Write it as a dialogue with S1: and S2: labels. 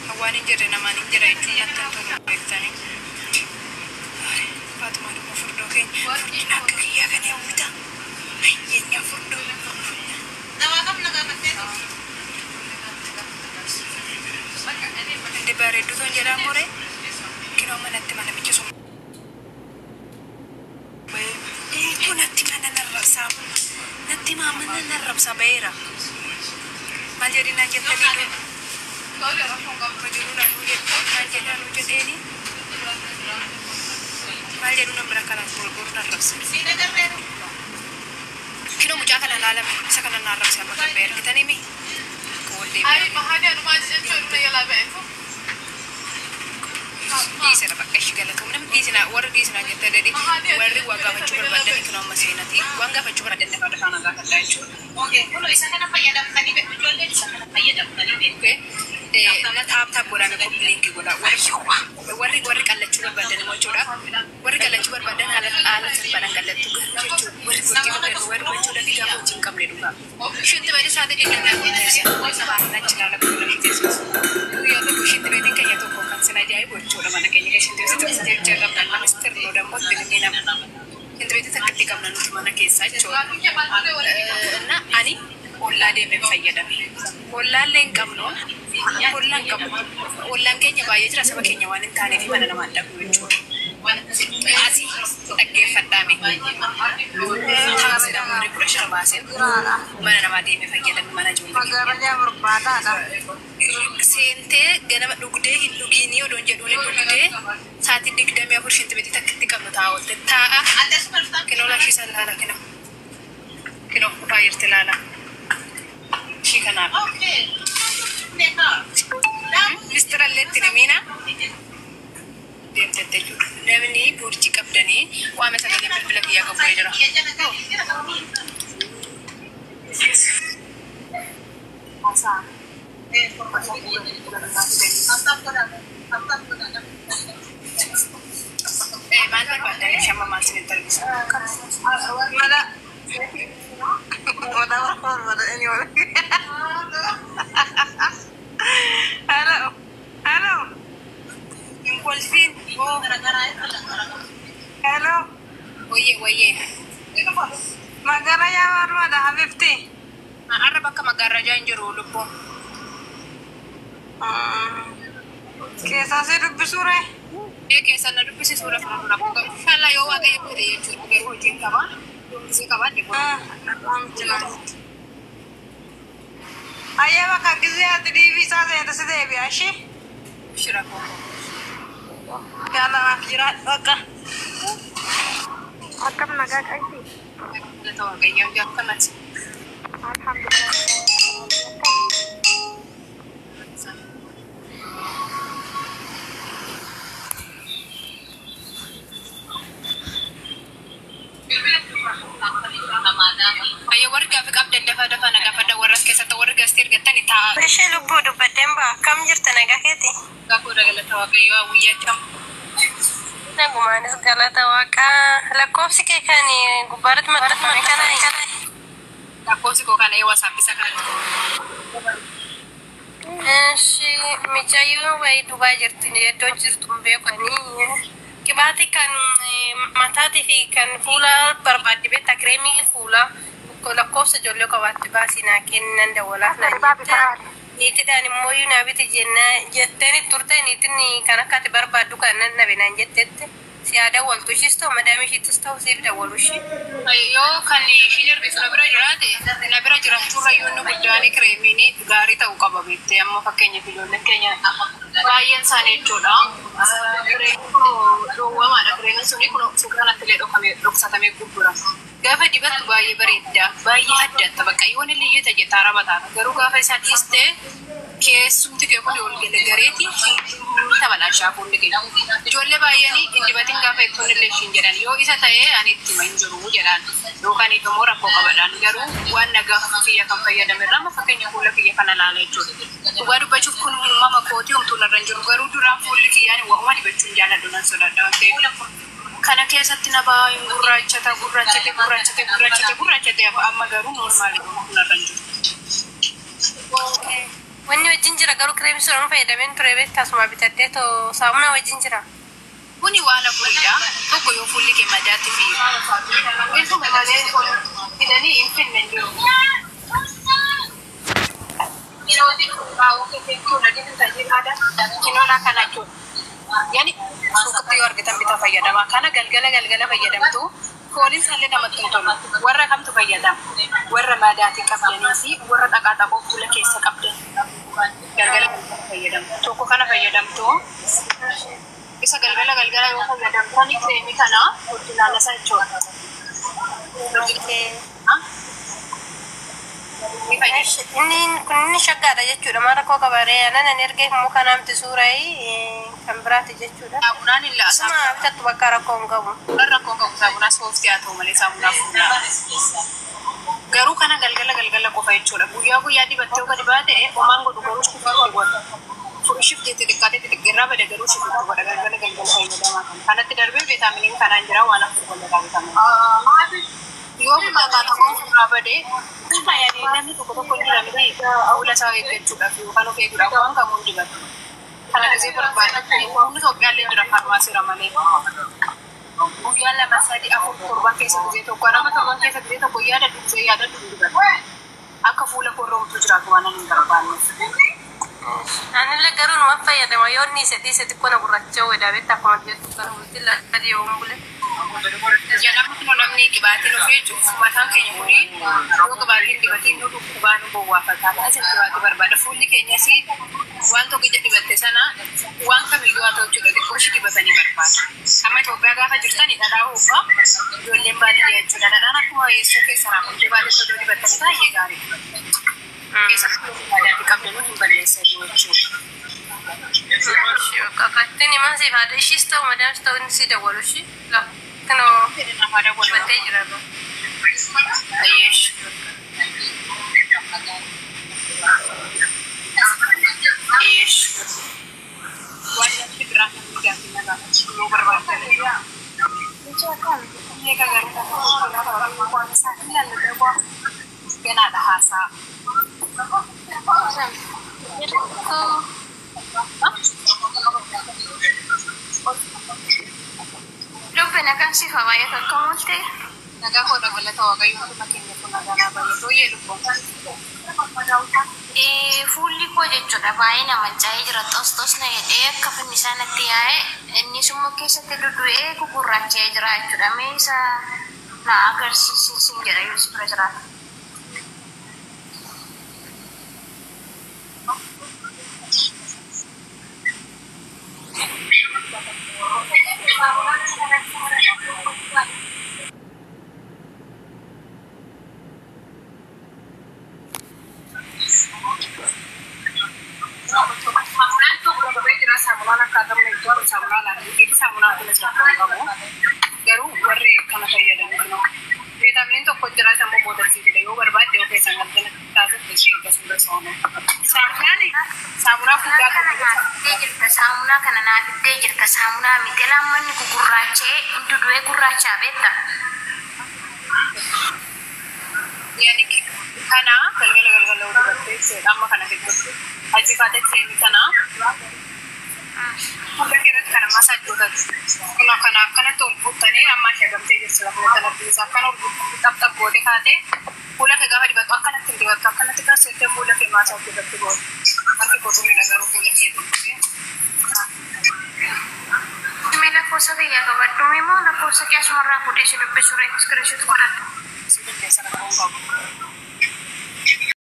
S1: Awani jere na mani jere itu nyatan tu bektani. Fatma ni mufurdo ken. Nak kiya kan ya uta. Yenya furdo. Dawa kam naga matte. Inde bare du ton jara more. Kino manatti mana bicho. Itu nanti mana narasam. Nanti mama narasam beira. Manjari nanti tadi tu. Kau dah langsung kau pergi dulu nanti manjari nanti ini. Manjari nanti berakalan bulu narasam. Kino mujakan alam sekarang narasam macam beira kita ni mi. Kau deh. Hari mahadi anu majlis tu ya lah beku. Di sana pakai segala kemudian di sana warga di sana kita jadi warga warga mencuri badan itu nama sih nanti warga mencuri badan dekat dekat naga kerja itu. Oke, kalau di sana apa ya dapat tadi menjual di sana apa ya dapat tadi? Oke, nanti apa bulan aku beli ke gula warga kalau curi badan mau curi warga kalau curi badan alat barang kalau tu warga mencuri di kamu cingkam le juga. Shinti bade saat ini dengan aku sebarang celana bulan itu. Ya tu shinti bade kayak tu bukan sengaja ibu curi mana kayaknya shinti itu setiap jaga dan master lo dan buat pilih nama. Shinti bade tak ketika mana mana kisah curi. Nah ani olah deh memfayada. Olah lengkap no. Olah lengkap. Olah kayaknya bayar jelas sama kayaknya wanita tadi di mana nama anda curi. Asih, agak fatami. Tangan sedang memberi pressure basin. Mana nama dia memfayada mana juga.
S2: Magaranya berbeda dah.
S1: Sente gana dugde hindugini odon jedone dugde saat ini kita me apurshinte beti takti kam taawol taa kino la shi salala kino bayir tilala shi kana mistral lettine mina dem tetelu nemni burji qabdani wa meta gele bilbil ya gabo jira asa mana pada siapa masih terus?
S2: Mana? Mana ini orang? Halo, halo.
S1: Yang kualifin? Oh,
S2: halo.
S1: Oye.
S2: Magara ya baru ada Habibti.
S1: Arab baka magara jangan juru lupa.
S2: Kisah sih bersure.
S1: Kisah nadu besi surah surah. Kalau yo agak yang beri juru agak hujung kawan, si kawan di bawah.
S2: Ayah baka kisah tadi bisa saya terus deh biasa.
S1: Syiraku.
S2: Kalau akhirat baka. Akam naga kasih.
S1: Kalau tahu agak yang jangan nanti.
S2: Alhamdulillah.
S1: Ayo warga fikap dafa naga pada waras kesa to warga stir gatani ta
S2: Beshe lubu du bademba kam jirta naga keti.
S1: gapo daga tawa kayo wiya tam
S2: Na gumanis galata waka lakofsi ke kani gubarat matat kana.
S1: gapo siko kana yawa sapi sakan
S2: Shi mijayu wai duba jirti ne do jirtum be kani. Kibati kan matati fi kan fula barbadi be takremi fula kola kosa jollo ka watti basina kennan da wala na iti dani moyu na biti jenna jetteni turteni tini kana kati barbadu kan na bina jettette si ada wal tushisto madami shitisto sibda walushi
S1: ayo kani hilir bi sabra jirate na bira jira turra yonu gudani kremini gari ta ukaba bitte amma fakkenya filole kenya bayan sane joda do wama da kremi suni kuno sukana tele do kame roksatame kubura gafa dibat bayi berida bayi ada tabakai woni liyu taje tarabata garu gafa sadiste ke sumti ke ko dol gele gareti tabala shafu ndike jolle bayani indi batin gafa ton le shinjeran yo isa taye anitti manjuru jeran do kani to mora ko kabadan garu wanna gafa fiya kan fayya da merama fakenya kula fiya kana lale to garu bachu kun mama ko ti umtu na ranjuru garu dura fulki yani wa wani bachun jana donan soda da te kana keessatti naba gurraachata amma garuu normaali kunarran jiru.
S2: Wanni wajjin jira garuu kireemii sun fayyadameen ture beektaa suma bitadhee too saamuna wajjin jira.
S1: Kuni waan afuriidha. Tokko yoo fuulli kee madaatti fi
S2: Isuma malee hidhanii hin finne jiru. Kinoolaa kana jechuudha.
S1: yani suuqatti yoo argitan bitaa fayyadama. Kana galgala fayyadamtu fooliin isaallee namatti hin tolu. Warra kamtu fayyadama? Warra madaatti qabdanii fi warra xaqaaxaqoo fuula keessa qabdan galgala fayyadamu. Tokko kana fayyadamtu isa galgala yoo fayyadamtan kireemii kana hojii laallasa jechuudha.
S2: Inni shaggaadha jechuudha. Maal rakkoo qabaree anan ergee immoo kanaamti suuraa kan biraati jechuudha.
S1: Saabunaan illaa
S2: Suma bitatu bakka rakkoo hin qabu.
S1: rakkoo qabu saabunaa sooftii haa ta'u malee saabunaa fuulaa. Garuu kana galgala qofa jechuudha. Guyyaa dibattee yoo gadi baate homaan godhu garuu shiftii godha. Shiftii xixiqqirraa bada garuu shiftii godha galgala fayyadamaa kan. Kanatti darbee viitaaminiin kanaan jira waan afur godha viitaaminiin. Yoo xaqaaxaqoon irraa badee namni tokko jiramti fuula isaa eeggachuudhaaf yookaan of eeguudhaaf waan kamuu dibatu. Kana gisee barbaadu humni Itoophiyaallee jira faarmaasiira malee. Guyyaa 2, 3, 4 torban keessa gisee tokko nama torban keessa gisee tokko yaadadhu dibatu. Akka fuula korroomtu jiraatu waan hin barbaanneef.
S2: Anillee garuu numa fayyadama yoo inni isa xiqqoo na gurraacha weedaa beektaa akkuma jettu kan mul'atti laadii yoo bule.
S1: Namni qibaatiin of jechuuf mataan keenya kuni yoo qibaatiin dibatiin nu dhukkubaa nu bowwaafataa baay'ee qibaatii barbaada. Fuulli keenyas waan tokko ija dibatte sana waan kamiyyuu haa ta'u jechuudha xiqqoo ishee dibatanii barbaada. Amma Itoophiyaa gaafa jirtani dhadhaa hoofaa ijoolleen baadiyyaa jechuudha. Dhadhaan akkuma eessoo keessa raafamtee baadiyyaa iddoo dibattanii baay'ee gaariidha. Keessatti baadiyyaatti qabdanuu hin balleessan jechuudha.
S2: Kakattiin maasiif haadha ishiis ta'u madaams ta'u inni si dawalu ishii lafa. Kanoo battee jira.
S1: Ayyeesh. Waan namni biraa kan gaaffii nagaa yoo barbaaddan. Meeqa garuu waan isaa ilaallatee ganaadha haasaa.
S2: Lubben akan si Hawaii kakkamulte.
S1: Nagaa koo dabalata waaqayyo hunduma keenya kun nagaa baay'ee tooyee lubbuun.
S2: Fuulli koo jechuudha baay'ee nama jaa'ee jira tos na jedhee akka finni isaa natti yaa'e innis immoo keessatti dudu'ee gugurraachee jira jechuudha. Mee isa na agarsiisin jedha yoo si bira jiraata.
S1: Garuu warri kana fayyadamu viitaaminiin tokko jira sammuu boodatti jira yoo barbaadde yoo keessan galgala taasisu ishee akkasuma soonu. Saamunaa fuddaa
S2: jirta saamunaa kana naafittee jirta saamunaa miti lammanni gugurraachee dudu'ee gurraachaa beekta.
S1: Yani kana galgala dubattee amma kana fiddattu hajji kaatee kireemii kana hunda keerratti kana masaajjootatu. Kun akkanatti ol buttanii amma shagamtee jirtu lafa kanatti isaa akkana ol buttanii xapxap gootee kaatee fuula kee gaafa dibattu akkanatti hin dibattu akkanatti qaseettee fuula kee masaajjootatti gootu. Harki gotuunidha garuu fuula kee dibattee.
S2: Mee lakkoofsa kiyyaa qabadhu moo lakkoofsa kee asumarraa fuudhee si dubbisuu reekiskiriishiitu godhadhu.
S1: Si bilcheessa rakkoon qabu.